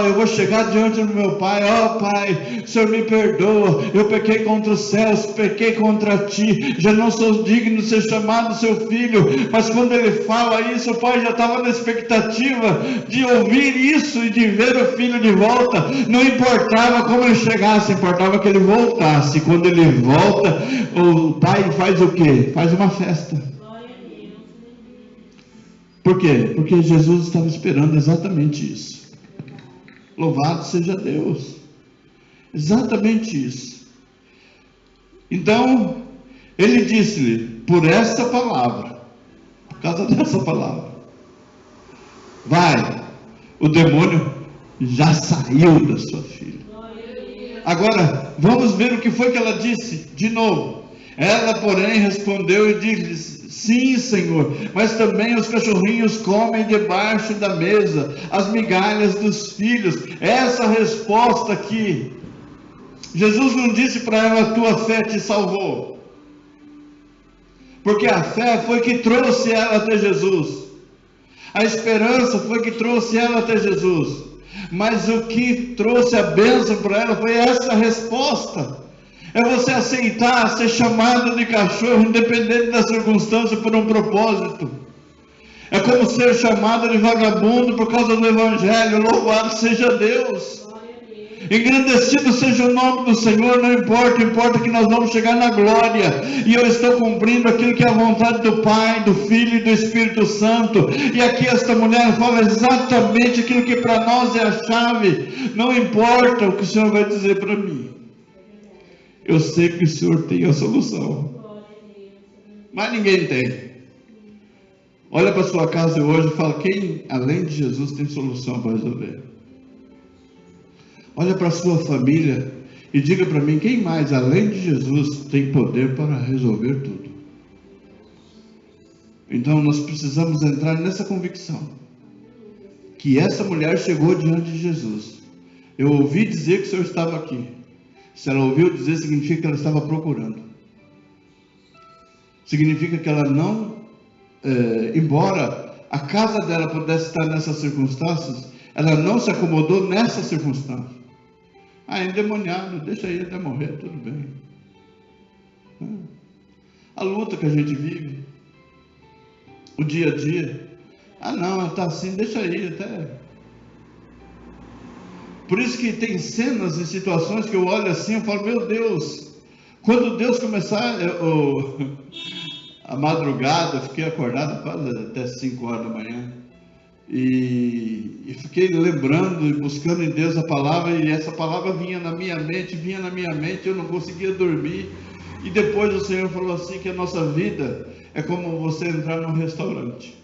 Eu vou chegar diante do meu pai. Pai, o Senhor me perdoa. Eu pequei contra os céus, pequei contra ti. Já não sou digno de ser chamado seu filho. Mas quando ele fala isso, o pai já estava na expectativa de ouvir isso e de ver o filho de volta. Não importava como ele chegasse, importava que ele voltasse. Quando ele volta, o pai faz o quê? Faz uma festa. Por quê? Porque Jesus estava esperando exatamente isso. Louvado seja Deus. Exatamente isso. Então, ele disse-lhe, por essa palavra, por causa dessa palavra, vai, o demônio já saiu da sua filha. Agora, vamos ver o que foi que ela disse, de novo. Ela, porém, respondeu e disse, sim, Senhor, mas também os cachorrinhos comem debaixo da mesa as migalhas dos filhos. Essa resposta aqui, Jesus não disse para ela, a tua fé te salvou, porque a fé foi que trouxe ela até Jesus, a esperança foi que trouxe ela até Jesus, mas o que trouxe a bênção para ela foi essa resposta. É você aceitar ser chamado de cachorro, independente da circunstância, por um propósito. É como ser chamado de vagabundo por causa do Evangelho. Louvado seja Deus. Engrandecido seja o nome do Senhor. Não importa, importa que nós vamos chegar na glória. E eu estou cumprindo aquilo que é a vontade do Pai, do Filho e do Espírito Santo. E aqui esta mulher fala exatamente aquilo que para nós é a chave. Não importa o que o Senhor vai dizer para mim. Eu sei que o Senhor tem a solução, mas ninguém tem. Olha para a sua casa hoje e fala, quem além de Jesus tem solução para resolver? Olha para a sua família e diga para mim, quem mais além de Jesus tem poder para resolver tudo? Então nós precisamos entrar nessa convicção, que essa mulher chegou diante de Jesus. Eu ouvi dizer que o Senhor estava aqui. Se ela ouviu dizer, significa que ela estava procurando. Significa que ela não, embora a casa dela pudesse estar nessas circunstâncias, ela não se acomodou nessa circunstância. Endemoniado, deixa ele até morrer, tudo bem. A luta que a gente vive, o dia a dia. Não, ela está assim, deixa aí até... Por isso que tem cenas e situações que eu olho assim, eu falo, meu Deus, quando Deus começar a madrugada, eu fiquei acordado quase até 5 horas da manhã, e fiquei lembrando e buscando em Deus a palavra, e essa palavra vinha na minha mente, eu não conseguia dormir, e depois o Senhor falou assim, que a nossa vida é como você entrar num restaurante.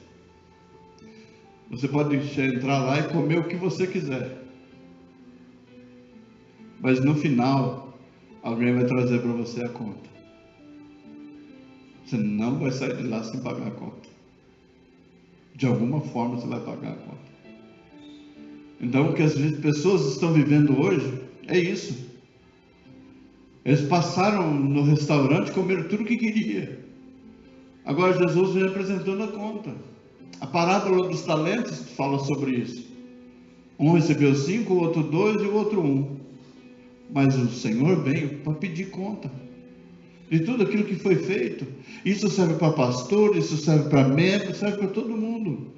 Você pode entrar lá e comer o que você quiser, mas no final, alguém vai trazer para você a conta. Você não vai sair de lá sem pagar a conta. De alguma forma você vai pagar a conta. Então o que as pessoas estão vivendo hoje é isso. Eles passaram no restaurante, comeram tudo o que queria. Agora Jesus vem apresentando a conta. A parábola dos talentos fala sobre isso. Um recebeu 5, o outro 2 e o outro 1. Mas o Senhor veio para pedir conta. de tudo aquilo que foi feito. Isso serve para pastor, isso serve para membro, serve para todo mundo.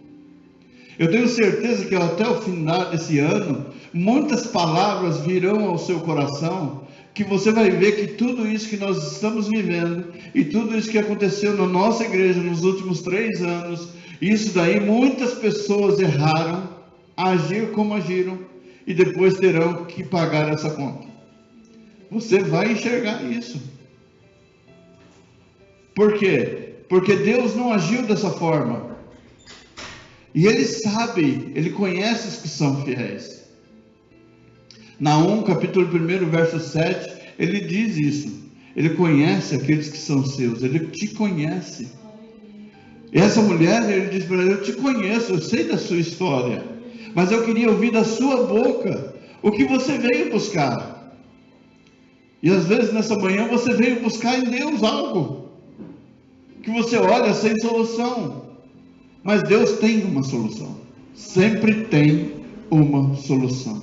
Eu tenho certeza que até o final desse ano, muitas palavras virão ao seu coração, que você vai ver que tudo isso que nós estamos vivendo, e tudo isso que aconteceu na nossa igreja nos últimos 3 anos, isso daí muitas pessoas erraram, agir como agiram, e depois terão que pagar essa conta. Você vai enxergar isso. Por quê? Porque Deus não agiu dessa forma. E Ele sabe, Ele conhece os que são fiéis. Naum, capítulo 1, verso 7, Ele diz isso. Ele conhece aqueles que são seus, Ele te conhece. E essa mulher, Ele diz para ela: eu te conheço, eu sei da sua história, mas eu queria ouvir da sua boca o que você veio buscar. E às vezes nessa manhã você veio buscar em Deus algo que você olha sem solução, mas Deus tem uma solução, sempre tem uma solução.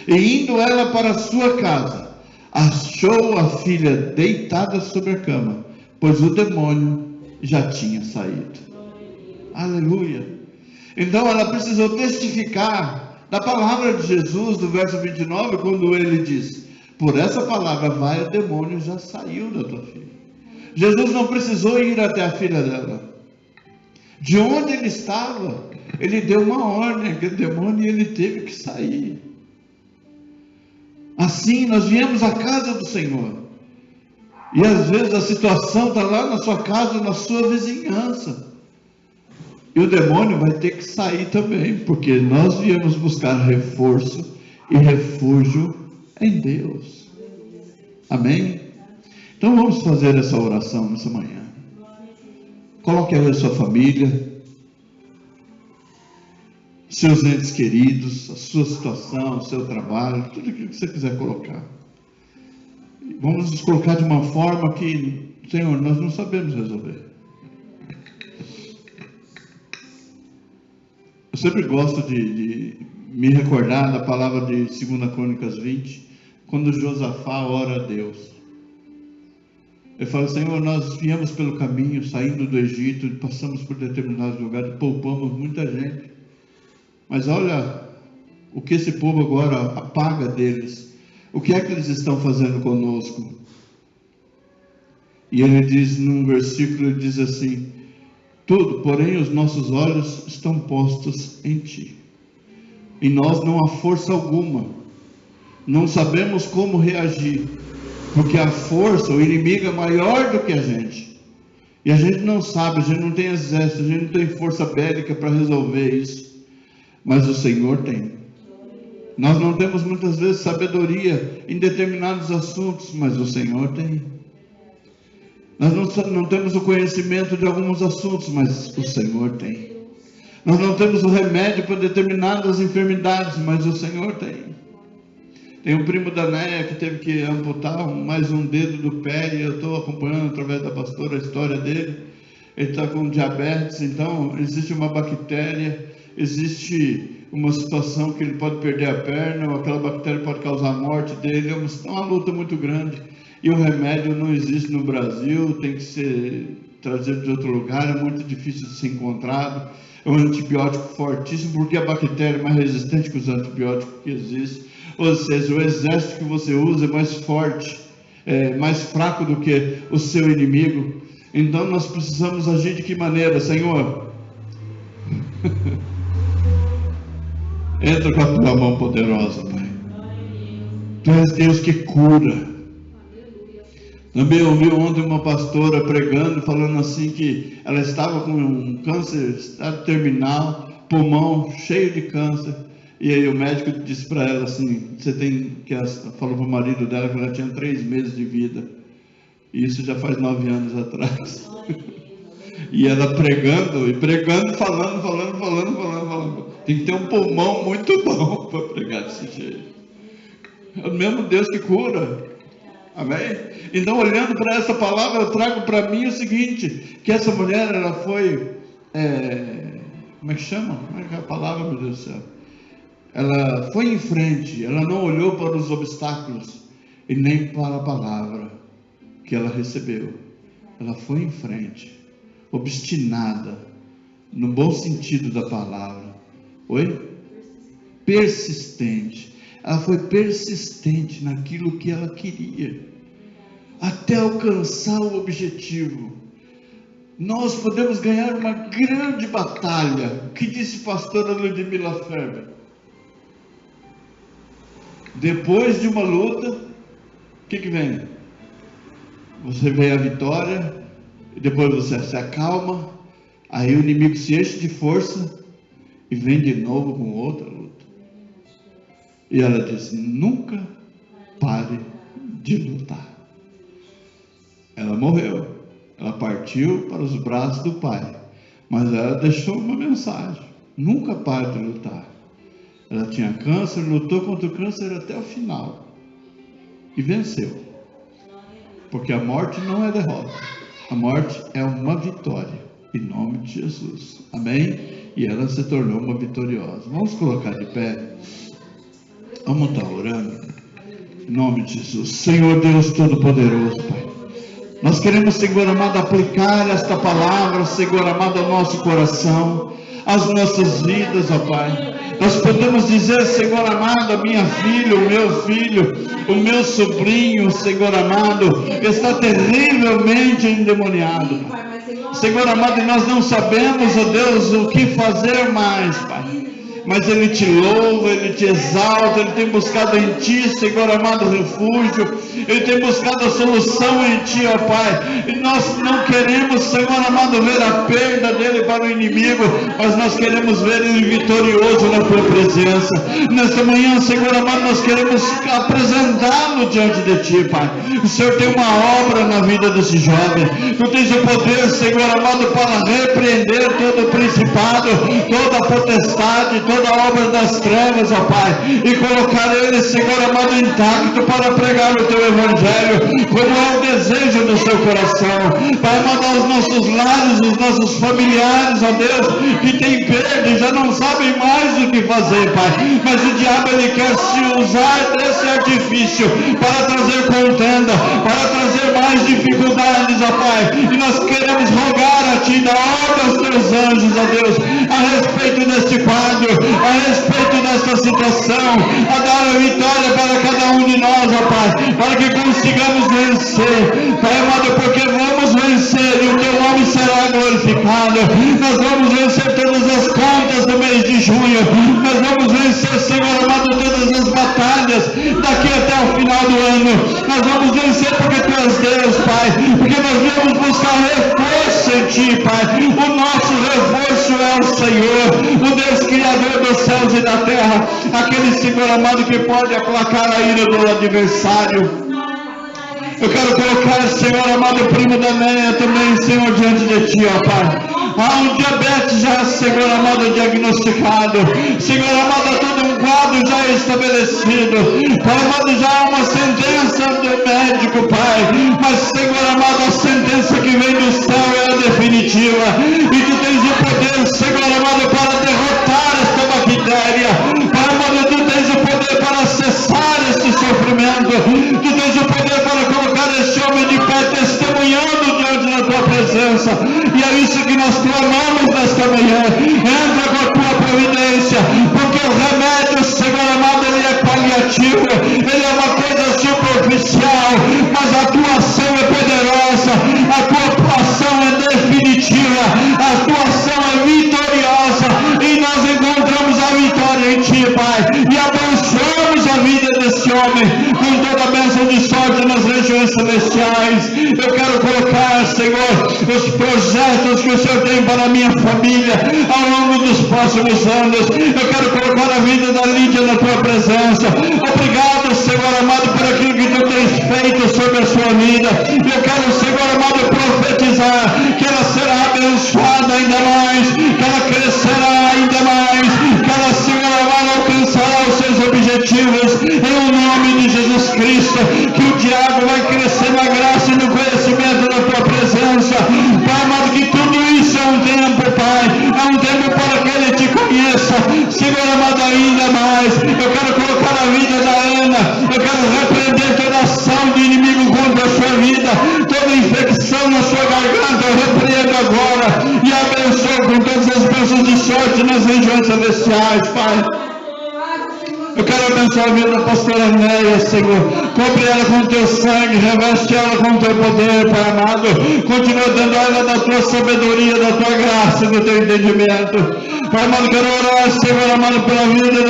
E indo ela para a sua casa, achou a filha deitada sobre a cama, pois o demônio já tinha saído. Aleluia! Então ela precisou testificar da palavra de Jesus, do verso 29, quando ele diz: por essa palavra vai, o demônio já saiu da tua filha. Jesus não precisou ir até a filha dela. De onde ele estava, ele deu uma ordem àquele demônio e ele teve que sair. Assim nós viemos à casa do Senhor, e às vezes a situação está lá na sua casa, na sua vizinhança, e o demônio vai ter que sair também, porque nós viemos buscar reforço e refúgio em Deus. Amém? Então vamos fazer essa oração nessa manhã. Coloque aí a sua família, seus entes queridos, a sua situação, o seu trabalho, tudo aquilo que você quiser colocar. Vamos nos colocar de uma forma que, Senhor, nós não sabemos resolver. Eu sempre gosto de me recordar da palavra de 2 Crônicas 20, quando Josafá ora a Deus. Ele fala: Senhor, nós viemos pelo caminho, saindo do Egito, passamos por determinados lugares, poupamos muita gente, mas olha o que esse povo agora apaga deles. O que é que eles estão fazendo conosco? E ele diz num versículo, ele diz assim: tudo, porém os nossos olhos estão postos em Ti. Em nós não há força alguma, não sabemos como reagir, porque a força, o inimigo é maior do que a gente, e a gente não sabe, a gente não tem exército, a gente não tem força bélica para resolver isso, mas o Senhor tem. Nós não temos muitas vezes sabedoria em determinados assuntos, mas o Senhor tem. Nós não temos o conhecimento de alguns assuntos, mas o Senhor tem. Nós não temos o remédio para determinadas enfermidades, mas o Senhor tem. Tem um primo da Néia que teve que amputar mais um dedo do pé, e eu estou acompanhando através da pastora a história dele. Ele está com diabetes, então existe uma bactéria, existe uma situação que ele pode perder a perna, ou aquela bactéria pode causar a morte dele. É uma luta muito grande, e o remédio não existe no Brasil, tem que ser trazido de outro lugar, é muito difícil de ser encontrado. É um antibiótico fortíssimo, porque a bactéria é mais resistente que os antibióticos que existem. Ou seja, o exército que você usa é mais forte, mais fraco do que o seu inimigo. Então nós precisamos agir de que maneira, Senhor? Entra com a tua mão poderosa, Pai. Tu és Deus que cura. Também ouvi ontem uma pastora pregando, falando assim, que ela estava com um câncer, estado terminal, pulmão cheio de câncer. E aí o médico disse para ela assim, falou para o marido dela que ela tinha 3 meses de vida. E isso já faz 9 anos atrás. E ela pregando, falando. Tem que ter um pulmão muito bom para pregar desse jeito. É o mesmo Deus que cura. Amém? Então, olhando para essa palavra, eu trago para mim o seguinte, que essa mulher, ela foi, como é que chama? Como é que é a palavra, meu Deus do céu? Ela foi em frente, ela não olhou para os obstáculos, e nem para a palavra que ela recebeu. Ela foi em frente, obstinada, no bom sentido da palavra. Oi? Persistente. Ela foi persistente naquilo que ela queria, até alcançar o objetivo. Nós podemos ganhar uma grande batalha. O que disse a pastora Ludmila Ferber? Depois de uma luta, o que vem? Você vê a vitória, e depois você se acalma, aí o inimigo se enche de força, e vem de novo com outra luta. E ela diz: nunca pare de lutar. Ela morreu, ela partiu para os braços do Pai, mas ela deixou uma mensagem: nunca pare de lutar. Ela tinha câncer, lutou contra o câncer até o final, e venceu, porque a morte não é derrota, a morte é uma vitória, em nome de Jesus, amém? E ela se tornou uma vitoriosa. Vamos colocar de pé, vamos estar orando, em nome de Jesus. Senhor Deus Todo-Poderoso, Pai, nós queremos, Senhor amado, aplicar esta palavra, Senhor amado, ao nosso coração, às nossas vidas, ó Pai. Nós podemos dizer, Senhor amado, a minha filha, o meu filho, o meu sobrinho, Senhor amado, está terrivelmente endemoniado, Pai. Senhor amado, nós não sabemos, ó Deus, o que fazer mais, Pai. Mas Ele te louva, Ele te exalta, Ele tem buscado em Ti, Senhor amado, refúgio, Ele tem buscado a solução em Ti, ó Pai. E nós não queremos, Senhor amado, ver a perda dele para o inimigo, mas nós queremos ver Ele vitorioso na Tua presença. Nesta manhã, Senhor amado, nós queremos apresentá-lo diante de Ti, Pai. O Senhor tem uma obra na vida desse jovem. Tu tens o poder, Senhor amado, para repreender todo o principado, toda a potestade, toda a obra das trevas, ó Pai, e colocar ele, Senhor amado, intacto para pregar o Teu Evangelho, como é o desejo do seu coração. Pai, mandar os nossos lares, os nossos familiares, ó Deus, que tem perda e já não sabem mais o que fazer, Pai, mas o diabo, ele quer se usar desse artifício para trazer contenda, para trazer mais dificuldades, ó Pai, e nós queremos rogar a Ti, da obra aos Teus anjos, ó Deus, a respeito deste quadro, a respeito desta situação, a dar a vitória para cada um de nós, ó Pai, para que consigamos vencer, Pai amado, porque vamos vencer e o Teu nome será glorificado. Nós vamos vencer todas as contas do mês de junho, nós vamos vencer, Senhor amado, todas as batalhas daqui até o final do ano. Nós vamos vencer porque Tu és Deus, Pai, porque nós viemos buscar reforço em Ti, Pai. O nosso reforço é o Senhor, o Deus Criador dos céus e da terra, aquele, Senhor amado, que pode aplacar a ira do adversário. Eu quero colocar, Senhor amado, o primo da Néia também, Senhor, diante de Ti, ó Pai. Há um diabetes já, Senhor amado, diagnosticado. Senhor amado, há todo um quadro já estabelecido. Pai amado, já há uma sentença do médico, Pai. Mas, Senhor amado, a sentença que vem do céu é a definitiva. E Tu tens o poder, Senhor amado, para derrotar esta bactéria. Pai amado, Tu tens o poder para cessar este sofrimento. Tu tens o poder para colocar este homem de pé, testemunhando diante da Tua presença. E é isso que nós clamamos nesta manhã. Entra com a Tua providência, porque o remédio, Senhor amado, ele é paliativo, ele é uma coisa superficial, mas a Tua ação é poderosa, a Tua ação é definitiva, a Tua ação é vitoriosa, e nós encontramos a vitória em Ti, Pai, e abençoamos a vida desse homem com toda a bênção de sorte nas regiões celestiais. Eu quero colocar, Senhor, os projetos que o Senhor tem para a minha família ao longo dos próximos anos. Eu quero colocar a vida da Lídia na Tua presença. Obrigado, Senhor amado, por aquilo que Tu tens feito sobre a sua vida. Eu quero, Senhor amado, profetizar que ela será abençoada ainda mais, que ela crescerá ainda mais, que ela, Senhor amado, alcançará os seus objetivos em o nome de Jesus Cristo. Que o diabo vai crescer na graça e no conhecimento da Tua presença. Pai amado, que tudo isso é um tempo, Pai, é um tempo para que Ele Te conheça, Senhor amado, ainda mais. Eu quero colocar a vida da Ana, eu quero repreender toda ação do inimigo contra a sua vida, abençoa a vida da pastora Néia, Senhor. Cobre ela com teu sangue, reveste ela com teu poder, Pai amado. Continua dando a ela da tua sabedoria, da tua graça e do teu entendimento. Pai amado, quero orar, Senhor amado, pela vida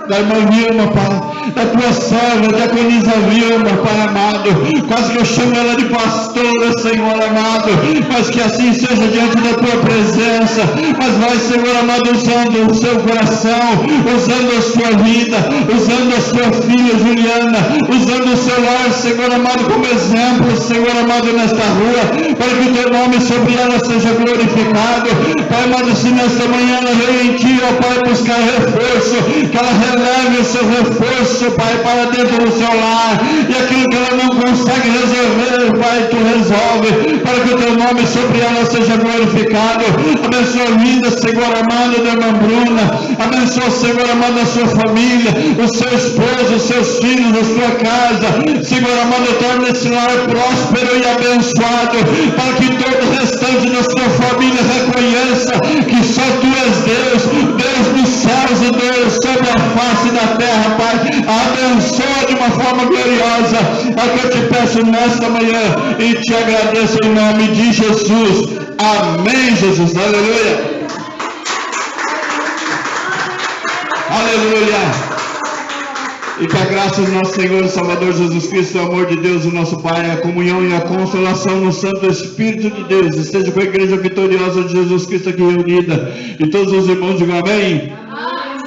da irmã Vilma, Pai, da tua serva, da diaconisa Vilma, Pai amado. Quase que eu chamo ela de pastora, Senhor amado, mas que assim seja diante da tua presença. Mas vai, Senhor amado, usando o seu coração, usando a sua vida, usando a sua filha Juliana, usando o seu lar, Senhor amado, como exemplo, Senhor amado, nesta rua, para que o teu nome sobre ela seja glorificado. Pai amado, se nesta manhã ela veio em ti, ó Pai, buscar reforço, que ela releve o seu reforço, Pai, para dentro do seu lar, e aquilo que ela não consegue resolver, Pai, tu resolve, para que o teu nome sobre ela seja glorificado. Abençoa a vida, Senhor amado, da irmã Bruna. Abençoa, Senhor amado, a sua família, o seu esposo, os seus filhos, a sua casa. Senhor amado, torna esse lar próspero e abençoado, para que todo o restante da sua família reconheça que só tu és Deus, Deus dos céus e Deus sobre a face da terra, Pai. Abençoa de uma forma gloriosa. É que eu te peço nesta manhã e te agradeço em nome de Jesus. Amém, Jesus. Aleluia. Aleluia. E que a graça do nosso Senhor e Salvador Jesus Cristo, o amor de Deus, o nosso Pai, a comunhão e a consolação no Santo Espírito de Deus esteja com a igreja vitoriosa de Jesus Cristo aqui reunida. E todos os irmãos digam amém.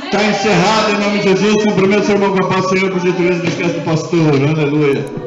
Está encerrado em nome de Jesus. Cumprimento o seu irmão com a paz do Senhor, por gentileza, não esquece do pastor. Aleluia.